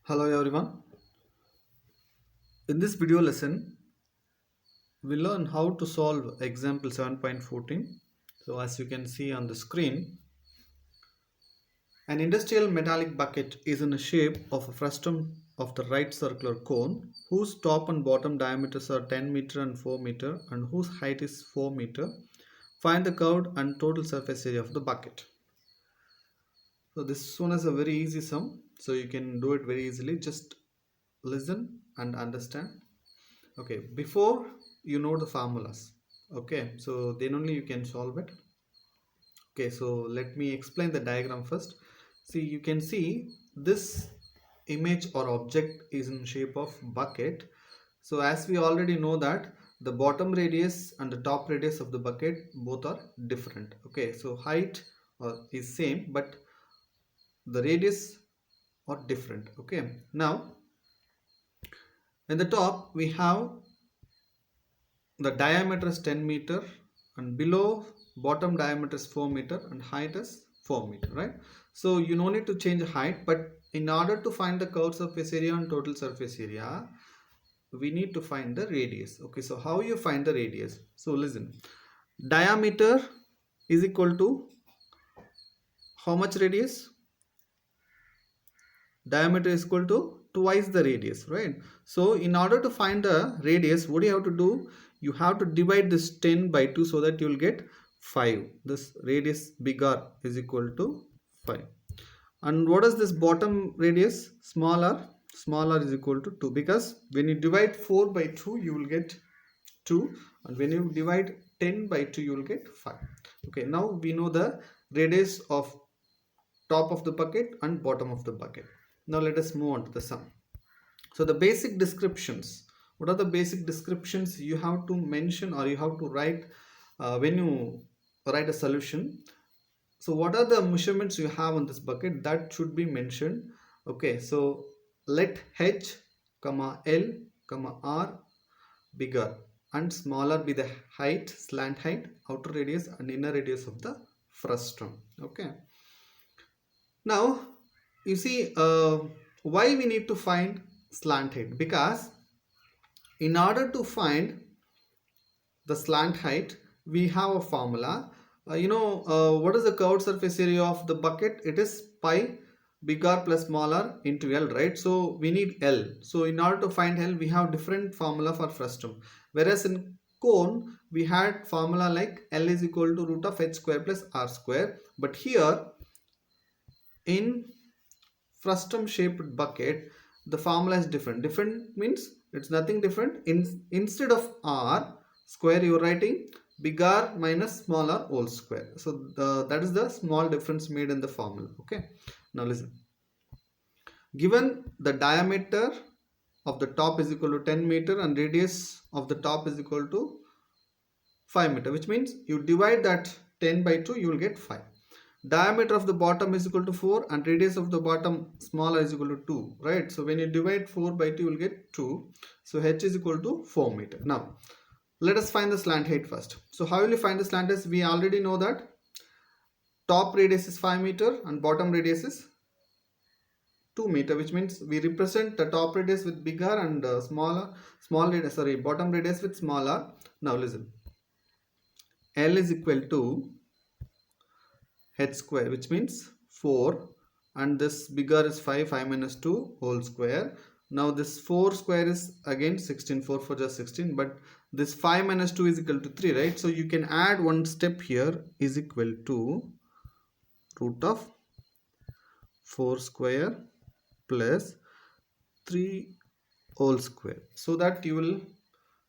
Hello everyone. In this video lesson, we learn how to solve example 7.14. So as you can see on the screen, an industrial metallic bucket is in the shape of a frustum of the right circular cone whose top and bottom diameters are 10 meter and 4 meter and whose height is 4 meter. Find the curved and total surface area of the bucket. So this one is a very easy sum. So you can do it very easily. Just listen and understand. Okay, before you know the formulas, okay, so then only you can solve it. Okay, so let me explain the diagram first. See, you can see this image or object is in shape of bucket. So as we already know that the bottom radius and the top radius of the bucket both are different. Okay, so height is same but the radius are different. Okay, now in the top we have the diameter is 10 meter and below bottom diameter is 4 meter and height is 4 meter, right? So you no need to change height, but in order to find the curved surface area and total surface area, we need to find the radius. Okay, so how you find the radius? So listen, diameter is equal to how much radius? Diameter is equal to twice the radius, right? So in order to find the radius, what do you have to do? You have to divide this 10 by 2 so that you will get 5. This radius big R is equal to 5. And what is this bottom radius? Small r. Small r is equal to 2, because when you divide 4 by 2 you will get 2, and when you divide 10 by 2 you will get 5. Okay, now we know the radius of top of the bucket and bottom of the bucket. Now let us move on to the sum. So the basic descriptions, what are the basic descriptions you have to mention or you have to write when you write a solution? So what are the measurements you have on this bucket? That should be mentioned. Okay, so let h comma l comma r bigger and smaller be the height, slant height, outer radius and inner radius of the frustum. Okay, now you see why we need to find slant height, because in order to find the slant height we have a formula. What is the curved surface area of the bucket? It is pi big R plus small r into L, right? So we need L. So in order to find L we have different formula for frustum, whereas in cone we had formula like L is equal to root of h square plus r square, but here in frustum shaped bucket the formula is different. Different means it's nothing different. Instead of r square you are writing big R minus small r whole square. So that is the small difference made in the formula. Okay, now listen, given the diameter of the top is equal to 10 meter and radius of the top is equal to 5 meter, which means you divide that 10 by 2 you will get 5. Diameter of the bottom is equal to 4 and radius of the bottom smaller is equal to 2, right? So when you divide 4 by 2 you will get 2. So h is equal to 4 meter. Now let us find the slant height first. So how will you find the slant height? We already know that top radius is 5 meter and bottom radius is 2 meter, which means we represent the top radius with bigger and bottom radius with smaller. Now listen, L is equal to h square, which means 4, and this bigger is 5 minus 2 whole square. Now this 4 square is again 16, 4 for just 16, but this 5 minus 2 is equal to 3, right? So you can add one step here, is equal to root of 4 square plus 3 whole square, so that you will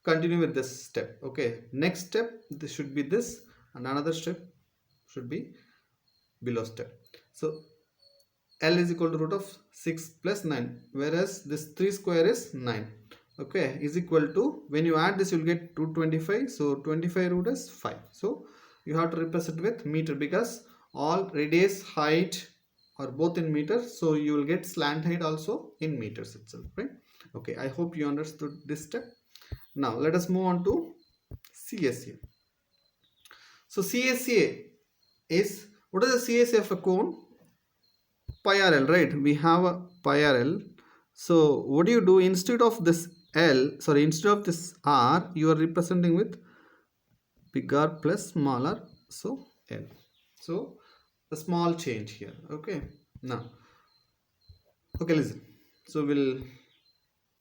continue with this step. Okay, next step this should be this, and another step should be below step. So L is equal to root of 6 plus 9, whereas this 3 square is 9. Okay, is equal to, when you add this you will get 225. So 25 root is 5. So you have to represent with meter, because all radius, height are both in meters, so you will get slant height also in meters itself, right? Okay, I hope you understood this step. Now let us move on to CSA. So CSA is, what is the CSA of a cone? Pi RL, right? We have a pi RL. So what do you do instead of this L, sorry, instead of this R, you are representing with bigger plus smaller, so L. So a small change here. Okay, now, okay, listen. So we'll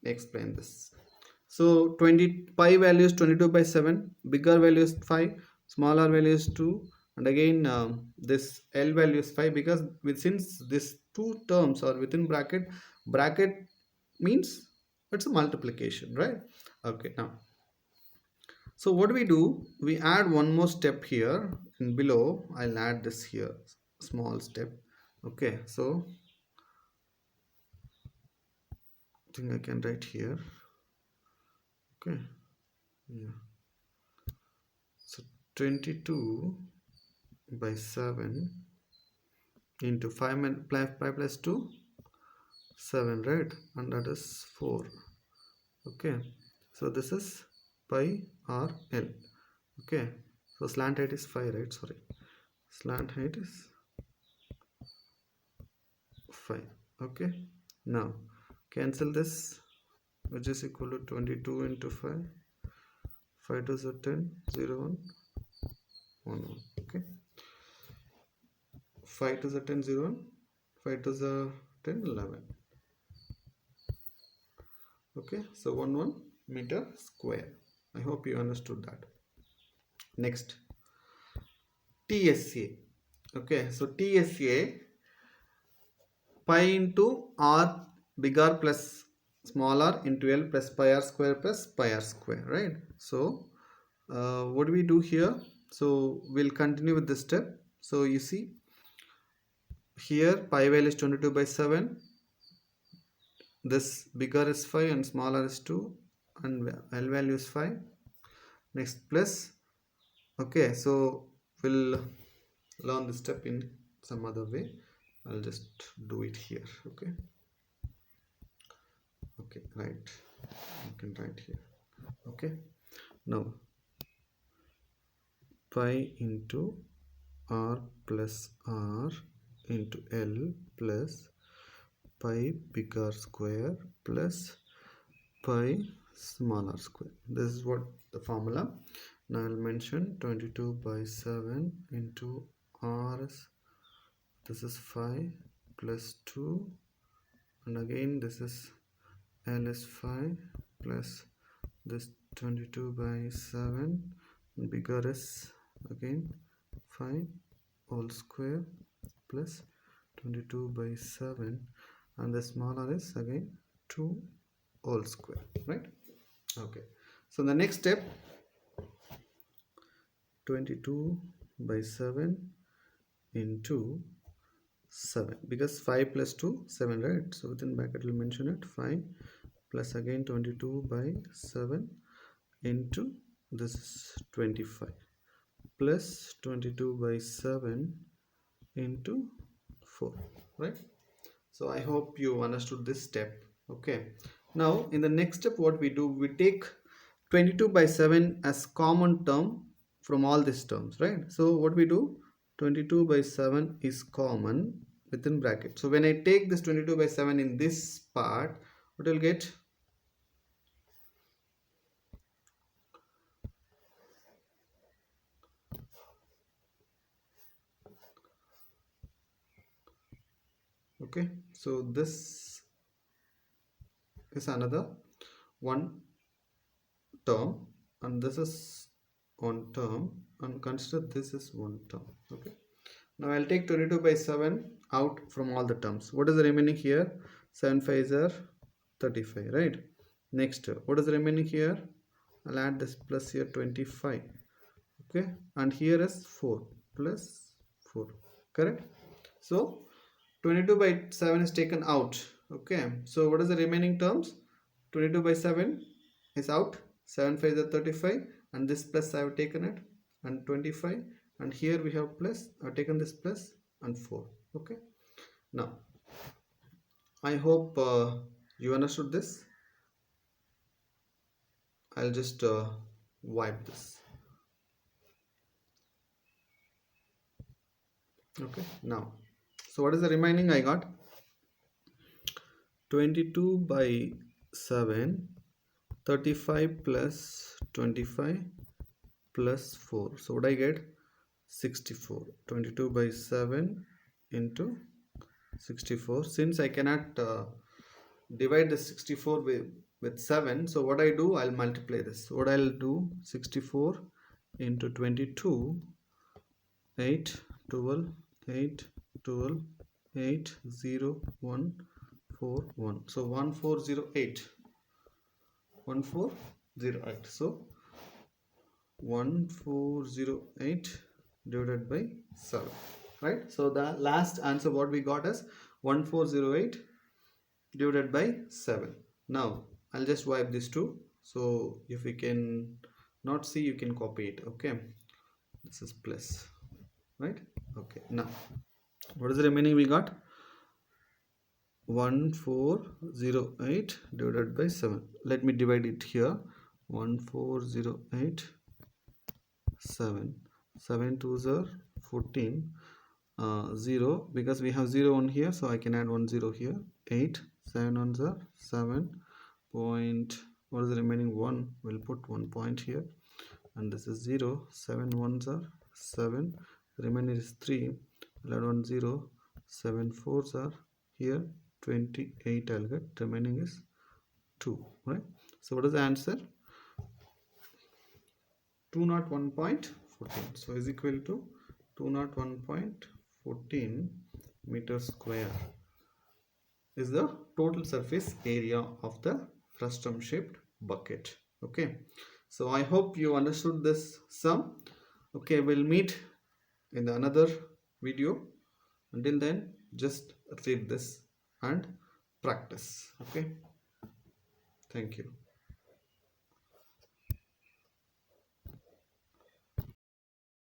explain this. So 20 pi value is 22 by 7, bigger value is 5, smaller value is 2, and again this L value is 5, because since these two terms are within bracket, bracket means it's a multiplication, right? Okay, now, so what we do, we add one more step here and below. I'll add this here, small step. Okay, so I think I can write here. Okay, yeah. So 22 by 7 into 5 plus 2, 7, right? And that is 4. Okay, so this is pi r L. Okay, so slant height is 5, right? Sorry, slant height is 5. Okay, now cancel this, which is equal to 22 into 5. 5 to the 10, 0, 1, 1, 1. Okay, 5 to the 10, 0, 1. 5 to the 10, 11. Okay, so 1 meter square. I hope you understood that. Next, TSA. Okay, so TSA, pi into r bigger plus smaller into L plus pi r square, right? So what do we do here? So we'll continue with this step. So you see here pi value is 22 by 7, this bigger is 5 and smaller is 2, and L value is 5. Next, plus. Okay, so we'll learn this step in some other way. I'll just do it here. Okay, okay, right, you can write here. Okay, now pi into r plus r into L plus pi bigger square plus pi smaller square. This is what the formula. Now I'll mention 22 by 7 into r is, this is 5 plus 2, and again this is L is 5 plus this 22 by 7, and bigger is again 5 whole square plus 22 by 7, and the smaller is again 2 whole square, right? Okay, so the next step, 22 by 7 into 7, because 5 plus 2, 7, right? So within bracket we'll mention it, 5 plus again 22 by 7 into, this is 25, plus 22 by 7 into 4, right? So I hope you understood this step. Okay, now in the next step, what we do, we take 22 by 7 as common term from all these terms, right? So what we do, 22 by 7 is common within bracket. So when I take this 22 by 7 in this part, what will get, okay, so this is another one term, and this is one term, and consider this is one term. Okay, now I'll take 22 by 7 out from all the terms. What is the remaining here? 7 5s are 35, right? Next, what is the remaining here? I'll add this plus here, 25. Okay, and here is 4 plus 4, correct? So 22 by 7 is taken out. Okay, so what is the remaining terms? 22 by 7 is out, 7 5 is 35, and this plus I have taken it, and 25, and here we have plus, I have taken this plus, and 4. Okay, now I hope you understood this. I'll just wipe this. Okay, now, so what is the remaining I got? 22 by 7, 35 plus 25 plus 4. So what I get? 64. 22 by 7 into 64. Since I cannot divide the 64 with 7, so what I do, I'll multiply this. What I'll do, 64 into 22, 8, 12, 8, 12, 8, 0, 1, 4, 1. So 1408. 1408. So 1408 divided by 7, right? So the last answer what we got is 1408 divided by 7. Now I'll just wipe these two, so if you can not see, you can copy it. Okay, this is plus, right? Okay, now what is the remaining? We got 1408 divided by 7. Let me divide it here. 1408 7. 7 twos are 14. 0, because we have 0 on here, so I can add 1 0 here. 8. 7 ones are 7 point. What is the remaining? 1. We'll put 1 point here, and this is 0. 7 ones are 7. The remaining is 3. I'll add 1 0. 7 fours are here. 28 I'll get. Remaining is 2, right? So what is the answer? 201.14. So is equal to 201.14 meters square is the total surface area of the frustum shaped bucket. Okay, so I hope you understood this sum. Okay, we'll meet in the another video. Until then, just read this and practice. Okay, thank you.